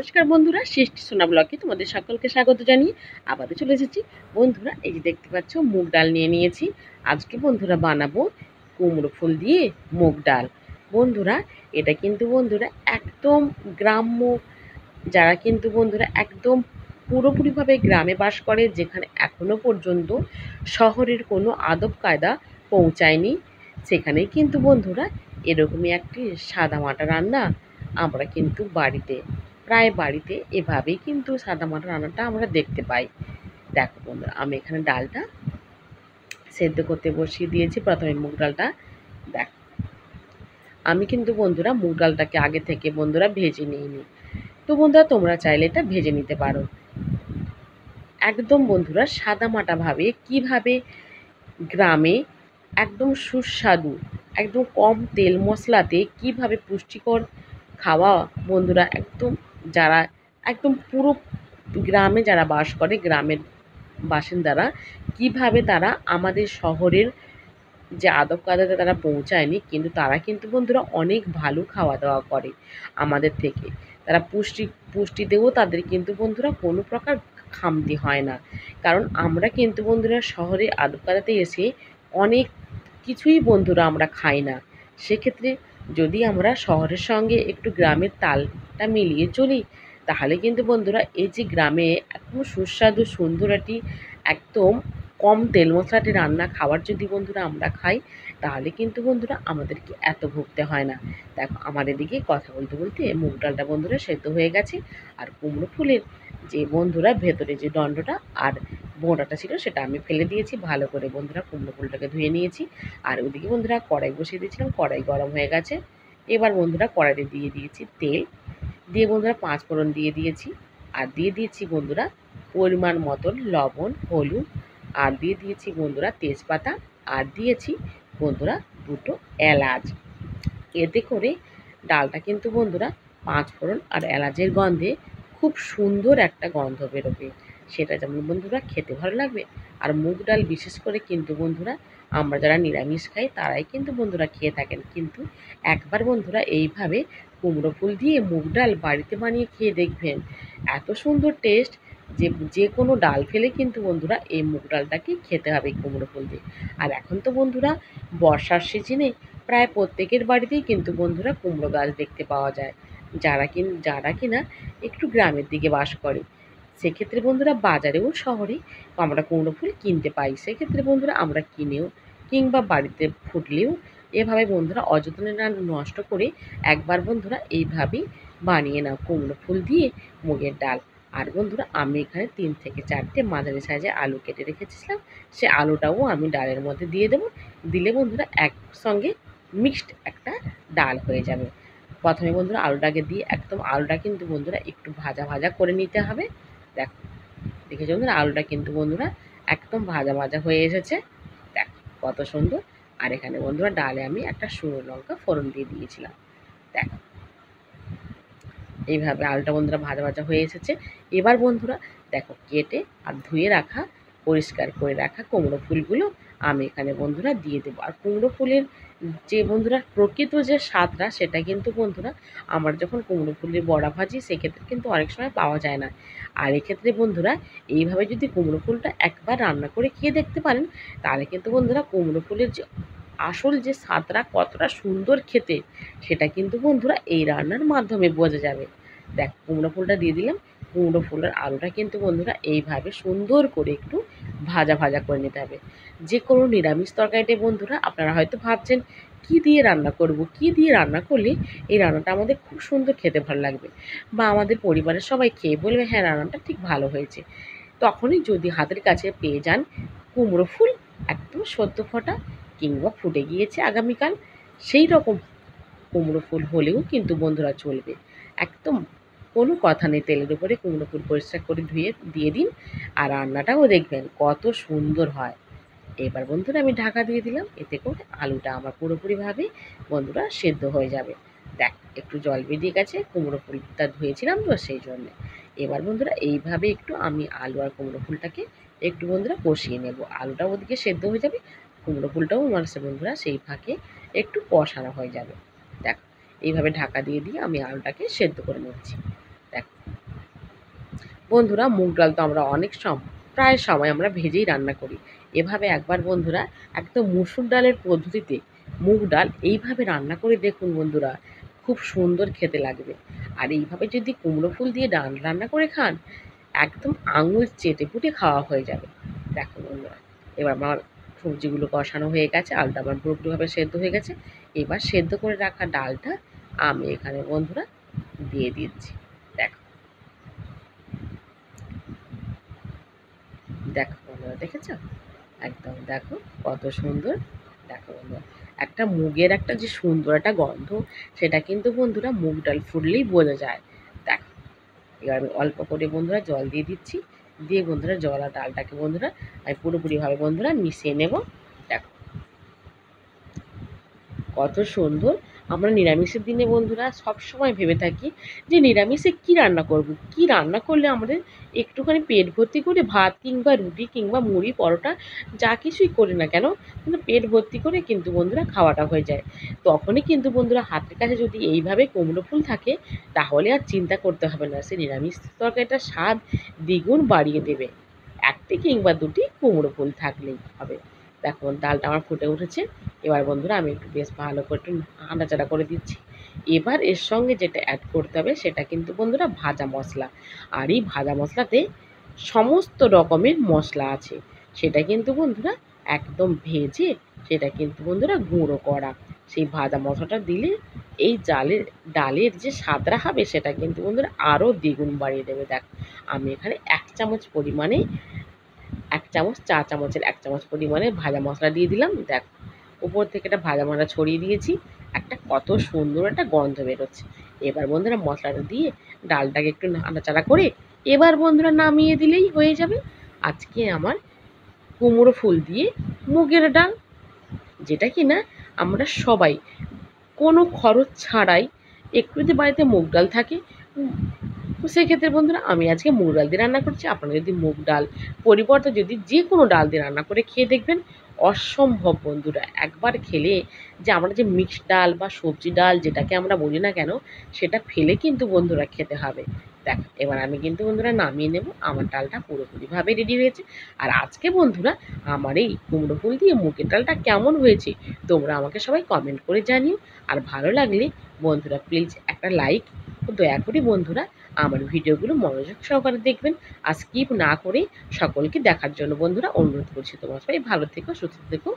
নমস্কার বন্ধুরা, সৃষ্টি সোনা ব্লগে তোমাদের সকলকে স্বাগত জানিয়ে আবারও চলে এসেছি। বন্ধুরা, এই যে দেখতে পাচ্ছ মুগ ডাল নিয়ে নিয়েছি। আজকে বন্ধুরা বানাবো কুমড়ো ফুল দিয়ে মুগ ডাল। বন্ধুরা, এটা কিন্তু বন্ধুরা একদম গ্রাম্য, যারা কিন্তু বন্ধুরা একদম পুরোপুরিভাবে গ্রামে বাস করে, যেখানে এখনো পর্যন্ত শহরের কোনো আদব কায়দা পৌঁছায়নি, সেখানেই কিন্তু বন্ধুরা এরকমই একটি সাদামাটা রান্না আমরা কিন্তু প্রায় বাড়িতে এভাবেই কিন্তু সাদামাটা রান্নাটা আমরা দেখতে পাই। দেখো বন্ধুরা, আমি এখানে ডালটা সেদ্ধ করতে বসিয়ে দিয়েছি। প্রথমে মুগ ডালটা দেখো, আমি কিন্তু বন্ধুরা মুগ ডালটাকে আগে থেকে বন্ধুরা ভেজে নিইনি। তো বন্ধুরা, তোমরা চাইলে এটা ভেজে নিতে পারো। একদম বন্ধুরা সাদামাটাভাবে কীভাবে গ্রামে একদম সুস্বাদু, একদম কম তেল মশলাতে কীভাবে পুষ্টিকর খাওয়া বন্ধুরা, একদম যারা একদম পুরো গ্রামে যারা বাস করে, গ্রামের বাসিন্দারা কীভাবে তারা আমাদের শহরের যে আদব কায়দাতে তারা পৌঁছায়নি, কিন্তু তারা কিন্তু বন্ধুরা অনেক ভালো খাওয়া দাওয়া করে আমাদের থেকে। তারা পুষ্টিতেও তাদের কিন্তু বন্ধুরা কোনো প্রকার খামতি হয় না। কারণ আমরা কিন্তু বন্ধুরা শহরে আদব কায়দাতে এসে অনেক কিছুই বন্ধুরা আমরা খাই না। সেক্ষেত্রে যদি আমরা শহরের সঙ্গে একটু গ্রামের তালটা মিলিয়ে চলি, তাহলে কিন্তু বন্ধুরা এই যে গ্রামে একদম সুস্বাদু সুন্দর একটি একদম কম তেল মশলাটি রান্না খাবার যদি বন্ধুরা আমরা খাই, তাহলে কিন্তু বন্ধুরা আমাদেরকে এত ভুগতে হয় না। দেখো, আমার এদিকে কথা বলতে বলতে মুগ ডালটা বন্ধুরা সেদ্ধ হয়ে গেছে। আর কুমড়ো ফুলের যে বন্ধুরা ভেতরে যে দণ্ডটা আর বোঁটাটা ছিল সেটা আমি ফেলে দিয়েছি। ভালো করে বন্ধুরা কুমড়ো ফুলটাকে ধুয়ে নিয়েছি। আর ওদিকে বন্ধুরা কড়াই বসিয়ে দিয়েছিলাম, কড়াই গরম হয়ে গেছে। এবার বন্ধুরা কড়াইতে দিয়ে দিয়েছি তেল, দিয়ে বন্ধুরা 5 ফোড়ন দিয়ে দিয়েছি। আর দিয়ে দিয়েছি বন্ধুরা পরিমাণ মতন লবণ, হলুদ, আর দিয়ে দিয়েছি বন্ধুরা তেজপাতা, আর দিয়েছি বন্ধুরা 2টো এলাচ। এতে করে ডালটা কিন্তু বন্ধুরা 5 ফোড়ন আর এলাচের গন্ধে খুব সুন্দর একটা গন্ধ বেরোবে, সেটা যেমন বন্ধুরা খেতে ভালো লাগবে। আর মুগ ডাল বিশেষ করে কিন্তু বন্ধুরা আমরা যারা নিরামিষ খাই তারাই কিন্তু বন্ধুরা খেয়ে থাকেন, কিন্তু একবার বন্ধুরা এইভাবে কুমড়ো ফুল দিয়ে মুগ ডাল বাড়িতে বানিয়ে খেয়ে দেখবেন, এত সুন্দর টেস্ট যে যে কোনো ডাল ফেলে কিন্তু বন্ধুরা এই মুগ ডালটাকে খেতে হবে কুমড়ো ফুল দিয়ে। আর এখন তো বন্ধুরা বর্ষার সিজনে প্রায় প্রত্যেকের বাড়িতেই কিন্তু বন্ধুরা কুমড়ো গাছ দেখতে পাওয়া যায়, যারা কিনা একটু গ্রামের দিকে বাস করে। সেক্ষেত্রে বন্ধুরা বাজারেও শহরে আমরা কুমড়ো ফুল কিনতে পাই। সেক্ষেত্রে বন্ধুরা আমরা কিনেও কিংবা বাড়িতে ফুটলেও এভাবে বন্ধুরা অযত্নে না নষ্ট করে একবার বন্ধুরা এইভাবেই বানিয়ে নাও কুমড়ো ফুল দিয়ে মুগের ডাল। আর বন্ধুরা আমি এখানে 3 থেকে 4টে মাঝারি সাইজে আলু কেটে রেখেছিলাম, সে আলুটাও আমি ডালের মধ্যে দিয়ে দেবো। দিলে বন্ধুরা একসঙ্গে মিক্সড একটা ডাল হয়ে যাবে। প্রথমে বন্ধুরা আলুটাকে দিয়ে একদম আলুটা কিন্তু বন্ধুরা একটু ভাজা ভাজা করে নিতে হবে। দেখো, দেখেছো বন্ধুরা আলুটা কিন্তু বন্ধুরা একদম ভাজা ভাজা হয়ে এসেছে। দেখো কত সুন্দর। আর এখানে বন্ধুরা ডালে আমি একটা শুকনো লঙ্কা ফোড়ন দিয়ে দিয়েছিলাম। দেখো এইভাবে আলুটা বন্ধুরা ভাজা ভাজা হয়ে এসেছে। এবার বন্ধুরা দেখো কেটে আর ধুয়ে রাখা, পরিষ্কার করে রাখা কুমড়ো ফুলগুলো আমি এখানে বন্ধুরা দিয়ে দেবো। আর কুমড়ো ফুলের যে বন্ধুরা প্রকৃত যে স্বাদটা, সেটা কিন্তু বন্ধুরা আমার যখন কুমড়ো ফুলের বড়া ভাজি সেক্ষেত্রে কিন্তু অনেক সময় পাওয়া যায় না। আর এক্ষেত্রে বন্ধুরা এইভাবে যদি কুমড়ো ফুলটা একবার রান্না করে খেয়ে দেখতে পারেন, তাহলে কিন্তু বন্ধুরা কুমড়ো ফুলের যে আসল যে স্বাদটা কতটা সুন্দর খেতে, সেটা কিন্তু বন্ধুরা এই রান্নার মাধ্যমে বোঝা যাবে। দেখ কুমড়ো ফুলটা দিয়ে দিলাম। কুমড়ো ফুলের আলুটা কিন্তু বন্ধুরা এইভাবে সুন্দর করে একটু ভাজা ভাজা করে নিতে হবে। যে কোনো নিরামিষ তরকারিতে বন্ধুরা আপনারা হয়তো ভাবছেন কী দিয়ে রান্না করব, কী দিয়ে রান্না করলে এই রান্নাটা আমাদের খুব সুন্দর খেতে ভালো লাগবে, বা আমাদের পরিবারের সবাই খেয়ে বলবে হ্যাঁ রান্নাটা ঠিক ভালো হয়েছে। তখনই যদি হাতের কাছে পেয়ে যান কুমড়ো ফুল একদম সদ্য ফোটা কিংবা ফুটে গিয়েছে আগামীকাল, সেই রকম কুমড়ো ফুল হলেও কিন্তু বন্ধুরা চলবে। একদম কোনো কথা নেই, তেলের উপরে কুমড়ো ফুল পরিষ্কার করে ধুয়ে দিয়ে দিন, আর রান্নাটাও দেখবেন কত সুন্দর হয়। এবার বন্ধুরা আমি ঢাকা দিয়ে দিলাম, এতে করে আলুটা আমার পুরোপুরিভাবে বন্ধুরা সেদ্ধ হয়ে যাবে। দেখ একটু জল বেরিয়ে গেছে, কুমড়ো ফুলটা ধুয়েছিলাম তো সেই জন্যে। এবার বন্ধুরা এইভাবে একটু আমি আলু আর কুমড়ো ফুলটাকে একটু বন্ধুরা কষিয়ে নেব। আলুটাও ওদিকে সেদ্ধ হয়ে যাবে, কুমড়ো ফুলটাও আমার বন্ধুরা সেই ফাঁকে একটু কষানো হয়ে যাবে। দেখ এইভাবে ঢাকা দিয়ে আমি আলুটাকে সেদ্ধ করে নিচ্ছি। দেখ বন্ধুরা মুগ ডাল তো আমরা প্রায় সময় আমরা ভেজেই রান্না করি। এভাবে একবার বন্ধুরা একদম মুসুর ডালের পদ্ধতিতে মুগ ডাল এইভাবে রান্না করে দেখুন বন্ধুরা, খুব সুন্দর খেতে লাগবে। আর এইভাবে যদি কুমড়ো ফুল দিয়ে ডাল রান্না করে খান, একদম আঙুল চেটেপুটে খাওয়া হয়ে যাবে। দেখো বন্ধুরা, এবার আমার সবজিগুলো কষানো হয়ে গেছে, আলুটা আমার পুরোপুরিভাবে সেদ্ধ হয়ে গেছে। এবার সেদ্ধ করে রাখা ডালটা আমি এখানে বন্ধুরা দিয়ে দিচ্ছি। দেখো দেখো বন্ধুরা, দেখেছো? একদম দেখো কত সুন্দর। দেখো বন্ধুরা, একটা মুগের একটা যে সুন্দর একটা গন্ধ, সেটা কিন্তু বন্ধুরা মুগ ডাল ফুটলেই বোঝা যায়। দেখো, এবার আমি অল্প করে বন্ধুরা জল দিয়ে দিচ্ছি। দিয়ে বন্ধুরা জল আর ডালটাকে বন্ধুরা আমি পুরোপুরিভাবে বন্ধুরা মিশিয়ে নেব। দেখো কত সুন্দর। আমরা নিরামিষের দিনে বন্ধুরা সবসময় ভেবে থাকি যে নিরামিষে কী রান্না করব, কী রান্না করলে আমাদের একটুখানি পেট ভর্তি করে ভাত কিংবা রুটি কিংবা মুড়ি পরোটা যা কিছুই করি না কেন, কিন্তু পেট ভর্তি করে কিন্তু বন্ধুরা খাওয়াটা হয়ে যায়। তখনই কিন্তু বন্ধুরা হাতের কাছে যদি এইভাবে কুমড়ো ফুল থাকে, তাহলে আর চিন্তা করতে হবে না, সে নিরামিষ তরকারিটার স্বাদ দ্বিগুণ বাড়িয়ে দেবে। একটি কিংবা দুটি কুমড়ো ফুল থাকলেই হবে। দেখো ডালটা আমার ফুটে উঠেছে। এবার বন্ধুরা আমি একটু বেশ ভালো করে একটু নাড়াচাড়া করে দিচ্ছি। এবার এর সঙ্গে যেটা অ্যাড করতে হবে সেটা কিন্তু বন্ধুরা ভাজা মশলা। আর এই ভাজা মশলাতে সমস্ত রকমের মশলা আছে। সেটা কিন্তু বন্ধুরা একদম ভেজে সেটা কিন্তু বন্ধুরা গুঁড়ো করা। সেই ভাজা মশলাটা দিলে এই ডালের যে স্বাদটা হবে সেটা কিন্তু বন্ধুরা আরও দ্বিগুণ বাড়িয়ে দেবে। দেখ, আমি এখানে ১ চামচ পরিমাণে ১ চামচ, চা চামচের ১ চামচ পরিমাণে ভাজা মশলা দিয়ে দিলাম। দেখ, উপর থেকে একটা ভাজা মশলা ছড়িয়ে দিয়েছি। একটা কত সুন্দর একটা গন্ধ বেরোচ্ছে। এবার বন্ধুরা মশলাটা দিয়ে ডালটাকে একটু নাড়াচাড়া করে এবার বন্ধুরা নামিয়ে দিলেই হয়ে যাবে আজকে আমার কুমড়ো ফুল দিয়ে মুগের ডাল, যেটা কিনা আমরা সবাই কোনো খরচ ছাড়াই একটু যদি বাড়িতে মুগ ডাল থাকে, তো সেক্ষেত্রে বন্ধুরা আমি আজকে মুগ ডাল দিয়ে রান্না করছি। আপনারা যদি মুগ ডাল পরিবর্তে যদি যে কোনো ডাল দিয়ে রান্না করে খেয়ে দেখবেন, অসম্ভব বন্ধুরা। একবার খেলে যে আমরা যে মিক্সড ডাল বা সবজি ডাল যেটাকে আমরা বলি না কেন, সেটা ফেলে কিন্তু বন্ধুরা খেতে হবে। দেখ, এবার আমি কিন্তু বন্ধুরা নামিয়ে নেব। আমার ডালটা পুরোপুরিভাবে রেডি হয়েছে। আর আজকে বন্ধুরা আমার এই কুমড়ো ফুল দিয়ে মুগের ডালটা কেমন হয়েছে তোমরা আমাকে সবাই কমেন্ট করে জানিও। আর ভালো লাগলে বন্ধুরা প্লিজ একটা লাইক, দয়া করে বন্ধুরা আমার ভিডিওগুলো মনোযোগ সহকারে দেখবেন। আর স্কিপ না করে সকলকে দেখার জন্য বন্ধুরা অনুরোধ করছি। তোমরা সবাই ভালো থেকো, সুস্থ থেকো।